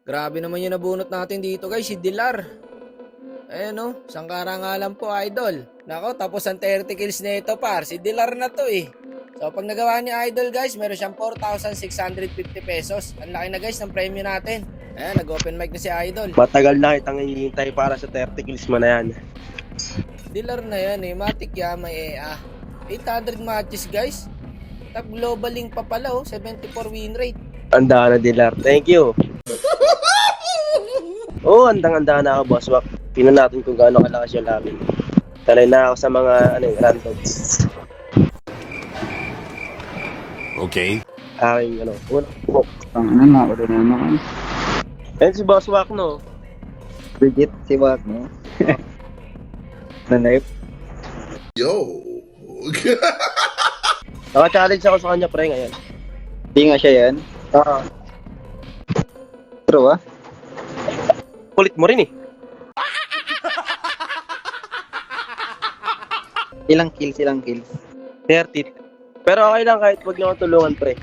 Grabe naman yung nabunot natin dito guys, si Dilar. Ayan o, isang karangalan po idol. Nako, tapos ang 30 kills na ito par, si Dilar na to eh. So pag nagawa ni idol guys, meron siyang 4,650 pesos. Ang laki na guys ng premyo natin. Ayan, nag-open mic na si idol. Matagal na kitang hihintay para sa 30 kills mo na yan. Dilar na yan eh, matik yan, may EA. 800 matches guys. Top global link pa pala oh, 74 win rate. Anda na, Dilar. Thank you. Oo, andang-anda na ako, boss. Wak. Tingnan natin kung gaano kalakas yung lamin. Talay na ako sa mga random. Okay. Aking unang book. Ang na, ulo na naman. Ayun si Boss Wak, no? Bridget, si Wak, no? Nanayip. Yo. Naka-challenge ako sa kanya, pre, ngayon. Hindi nga siya yan. Oo. True, ah. Kulit mo rin, eh. Ilang kills? 30. Pero okay lang kahit wag niyo akong tulungan, pre.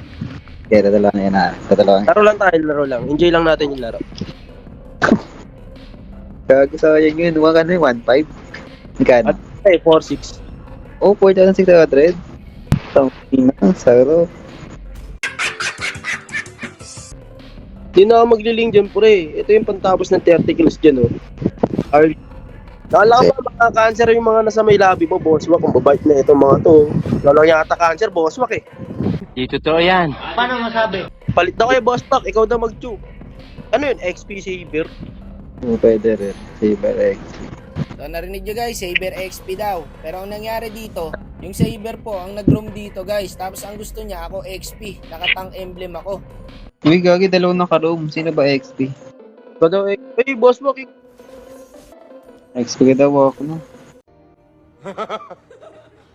Kaya dadalawa na yan, ah. Dadalawa. Laro lang tayo, laro lang. Enjoy lang natin yung laro. Gago sa yan yun. Huwag ka na yung 1.5. Ikan. At, 4-6. Oh, 4,600. Tangin na, saro. Di na ako magliling dyan, pre. Ito yung pantapos ng 30 kills dyan, oh. Early. Nakala ko ba cancer yung mga nasa may labi mo, boss wak. Kung babait na itong mga to. Lalo yata cancer, boss wak, eh. Di totoo yan. Palit na kayo, boss wak. Ikaw na mag-chew. Ano yun? XP Saber? Oh, pwede rin. Saber X. So narinig nyo guys, Saber XP daw. Pero ang nangyari dito, yung Saber po ang nag-roam dito guys. Tapos ang gusto niya ako XP. Nakatang emblem ako. Uy, gagi, dalawang naka-roam. Sino ba XP? Ikaw daw, eh. Hey, boss wak. XP ka daw ako, no?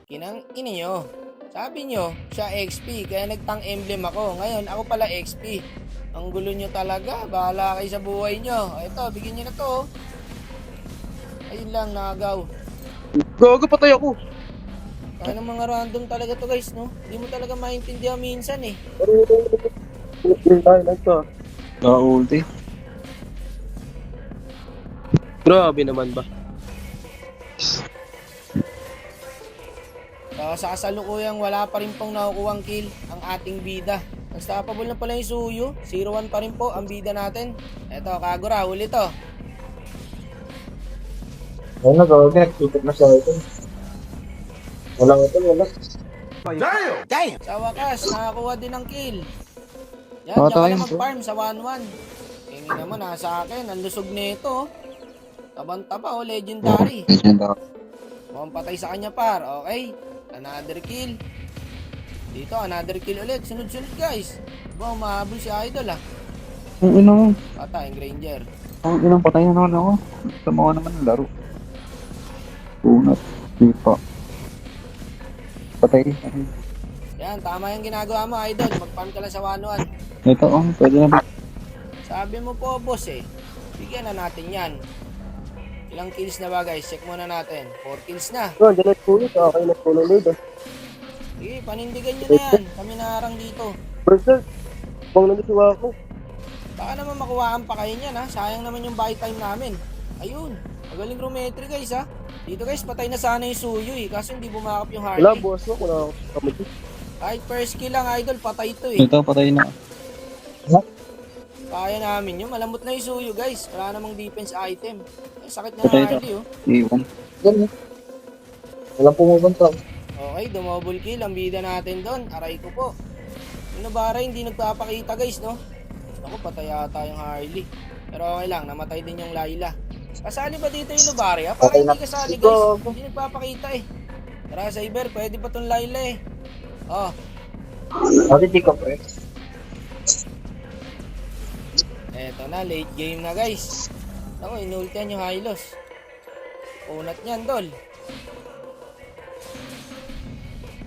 Kinang ini nyo. Sabi nyo, siya XP. Kaya nagtang emblem ako. Ngayon, ako pala XP. Ang gulo nyo talaga. Bahala kayo sa buhay nyo. Ito, bigyan nyo na to. Ayun lang, nagaw. Gago, patay ako. Kaya ng mga random talaga to guys, no? Hindi mo talaga maintindihan minsan eh. Naka-ulti. Grabe naman ba? So, sa kasalukuyang wala pa rin pong nakukuhang kill ang ating bida. Unstoppable na pala yung Suyu. 0-1 pa rin po ang bida natin. Eto, Kagura, huli to. Ano, gawag, nagtutip na siya ito. Walang ito, wala. Sa wakas, nakakuha din ng kill. Yan, Oo, diyan ka tayo. na mag-farm sa 1-1. Tingin naman, nasa akin. Ang lusog nito. Tabang-taba, oh, legendary. Mukhang patay sa kanya par, okay. Another kill. Dito, another kill ulit. Sunod-sunod guys. Ba, umahabol si Idol ah. Ang ina mo. Patay, ang Granger. Ang inang patay na naman ako. Tamawa naman ang laro. Unat. Di pa. Patay. Yan, tama yung ginagawa mo Idol. Mag-farm ka lang sa 1-1. Ito, oh. Pwede na ba? Sabi mo po boss eh. Bigyan na natin yan. Ilang kills na ba guys? Check muna natin. 4 kills na. No, dyan at pulo. Okay na pulo ulit, ah. Sige, panindigan nyo na yan. Kami naharang dito. Berserk. Bang nalisiwa ako. Baka naman makuhaan pa kayo niyan ha. Sayang naman yung buy time namin. Ayun. Magaling Rometri guys ha. Dito guys, patay na sana yung Suyu eh. Kaso hindi bumakap yung Wala, Harley. boss wak. Wala ako kamay. Kahit first kill lang Idol, patay to eh. Ito, patay na. Kaya namin yun. Malambot na yung Suyu guys. Wala namang defense item. Ay, sakit na Patay ng na. Harley oh. Iwan. Ganun. Walang pumupunta. Okay, dumouble kill ang bida natin doon. Aray ko po. Yung Nabara hindi nagpapakita guys, no? Ako, patay ata yung Harley. Pero okay lang, namatay din yung Layla. Kasali ba dito yung Nabara? Parang hindi kasali guys. Hindi nagpapakita eh. Tara, Cyber, pwede pa tong Layla eh. Oh, Ate, di ka pre. eto na, late game na guys. Ako, inultihan yung Hylos. Unat niyan, Dol.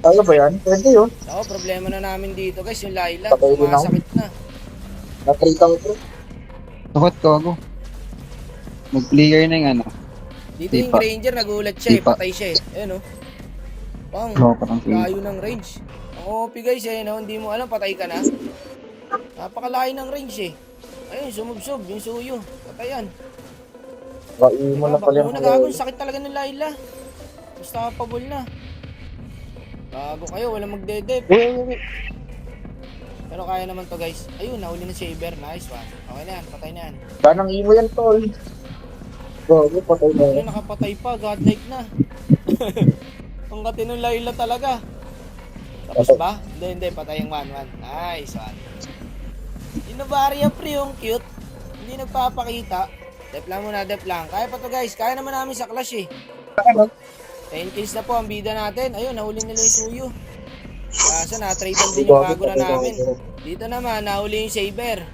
Ano ba yan? Pwede yun. Ako, problema na namin dito guys, yung Layla. Patay din ako. Sumasakit na. Na-trade ako pre. Takot ko ako. Mag-player na yung ano. Dito Di yung pa. Granger, nagulat siya eh. Di pa. Patay siya eh. Ayun oh. Pang, Oo, parang sige. layo ng range. Ang OP guys eh, no? Hindi mo alam, patay ka na. Napakalayo ng range eh. Ayun, sumubsob, yung suyo. Patayan. Kaimo na pala Muna gagawin, sakit talaga ng Layla. Basta pabol na. Bago kayo, walang magdedep. Pero kaya naman to guys. Ayun, nahuli na si Saber. Nice one. Okay na yan, patay na yan. Ganang imo yan, tol. Gago, patay na Ano, yan. nakapatay pa, godlike na. Ang katino Layla talaga. Tapos ba? Hindi, patay yung 1-1. Nice one. Inovaria pre, yung cute. Hindi nagpapakita. Dep lang muna, dep lang. Kaya pa to guys, kaya naman namin sa clash eh. 10 kills na po ang bida natin. Ayun, nahuli nila yung suyo. Kaso na-trade din yung Kagura namin. Dito naman, nahuli yung Saber.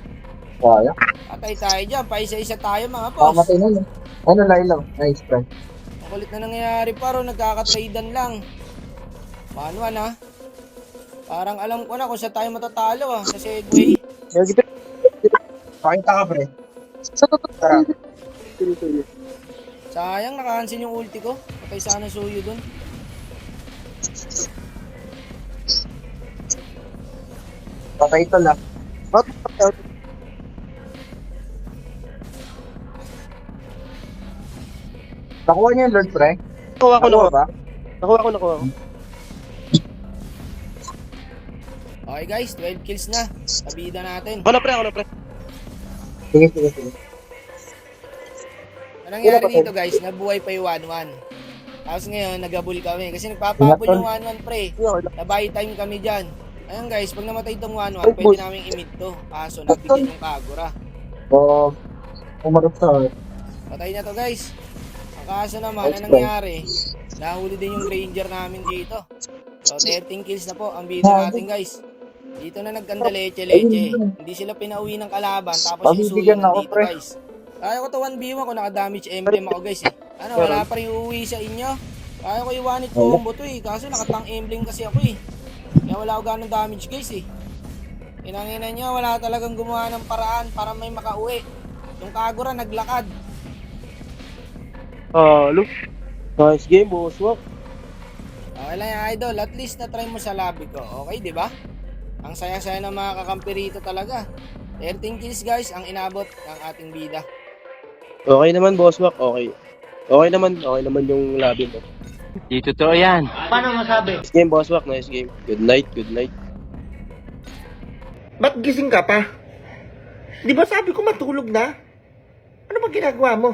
Kaya. Patay tayo dyan, paisa-isa tayo mga boss. Pamatay na yun. Ano, Layla? Nice, friend. Ang kulit na nangyayari paro, nagkakatradean lang. 1-1 ha. Parang alam ko na kung saan tayo matatalo ah, sa Segway. Pakita ka, pre. Tara. Sayang, nakahansin yung ulti ko. Patay sana suyo dun. Patay ito lang. Nakuha niya yung Lord, pre? Nakuha ko. ba? Nakuha ko. Okay guys, 12 kills na. Sabida natin. Ako na pre. Sige. Anong nangyari dito guys, nabuhay pa yung 1-1. Tapos ngayon, nagabul kami. Kasi nagpapabol yung 1-1 pre. Na-buy time kami dyan. Ayun guys, pag namatay itong 1-1, pwede namin i-mid to. Kaso nabigyan yung Kagura. Oo. Umarap sa Patay na to guys. Ang kaso naman, anong nangyari? Nahuli din yung Ranger namin dito. So 13 kills na po ang bida natin guys. Dito na nagkanda leche-leche. Hindi sila pinauwi ng kalaban. Tapos yung suyo Pabibigyan na ako, nandito pre. guys. Kaya ko to 1v1 ko, naka-damage emblem ako guys eh. Ano, wala pa rin uuwi sa inyo. Kaya ko yung 1-hit combo to eh. Kaso nakatang emblem kasi ako eh. Kaya wala ako ganong damage guys eh. Inanginan nyo, wala talagang gumawa ng paraan para may makauwi. Yung Kagura naglakad. Look. Nice game, boss. Walk. Okay lang yan, idol. At least na-try mo sa lobby ko. Okay, di ba? Ang saya-saya ng mga kakampi rito talaga. 13 kills guys ang inabot ng ating bida. Okay naman, boss. Walk. Okay. Okay naman yung labi mo. Di totoo yan. Nice game, boss. Walk. Nice game. Good night. Ba't gising ka pa? Di ba sabi ko matulog na? Ano ba ginagawa mo?